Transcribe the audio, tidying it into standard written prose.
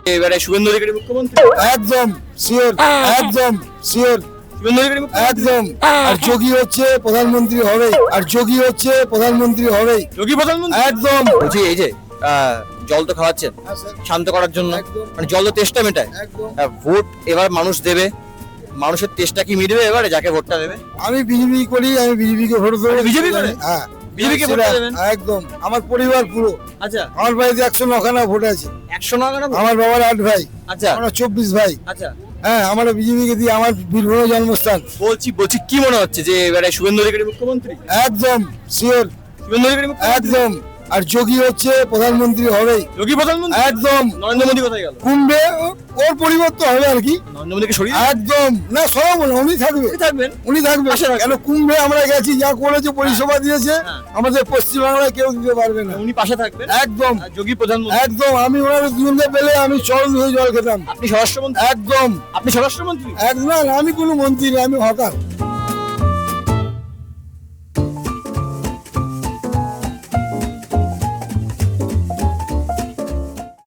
এবারে শুভেন্দু অধিকারী মুখ্যমন্ত্রী। একদম শিওর, একদম শিওর, শুভেন্দু অধিকারী মুখ্যমন্ত্রী। একদম। আর যোগী হচ্ছে প্রধানমন্ত্রী হবেই, আর যোগী হচ্ছে প্রধানমন্ত্রী হবেই, যোগী প্রধানমন্ত্রী। একদম। বলছি এই যে জল তো খাওয়াচ্ছেন শান্ত করার জন্য, একদম। মানে জল তো তেষ্টা মেটায়। একদম। ভোট এবার মানুষ দেবে, মানুষের তেষ্টা কি মিটবে এবারে যাকে ভোটটা দেবে? আমি বিজেপি করি, আমি বিজেপিকে ভোট দেবো। আপনি BJP করেন? হ্যাঁ, বিজেপিকে ভোট সেটা- দেবেন? একদম। আমার পরিবার পুরো, আচ্ছা, আমার বাড়িতে 109খানা ভোট আছে। 100 টাকা না? আমার বাবার 8 ভাই, আচ্ছা আমরা 24 ভাই। আচ্ছা, হ্যাঁ, আমরা বিজেপিকে দিয়ে, আমার বীরভূম জন্মস্থান। বলছি কি মনে হচ্ছে যে এবারে শুভেন্দু অধিকারী মুখ্যমন্ত্রী? একদম শিওর, শুভেন্দু অধিকারী মুখ্যমন্ত্রী। একদম। আর যোগী হচ্ছে প্রধানমন্ত্রী হবেই, যোগী প্রধানমন্ত্রী। একদম। নরেন্দ্র মোদী কোথায় গেল? কুম্ভে ওর পরিবর্তন হবে আর কি। নরেন্দ্র মোদীকে সরিয়ে একদম না, সব উনি থাকবে, থাকবেন। উনি থাকবে। পাশে রাখবেন। কেন কুম্ভে আমরা গেছি, যা করেছে পরিষেবা দিয়েছে, হ্যাঁ। আমাদের পশ্চিমবাংলায় কেউ দিতে পারবে না। উনি পাশে থাকবেন। একদম, আর যোগী প্রধানমন্ত্রী। একদম। আমি ওনার দুজনকে পেলে আমি চরণ ধরে জল খেতাম। আপনি স্বরাষ্ট্রমন্ত্রী। একদম, আপনি স্বরাষ্ট্রমন্ত্রী। একদম। আমি কোনো মন্ত্রী না, আমি হকার।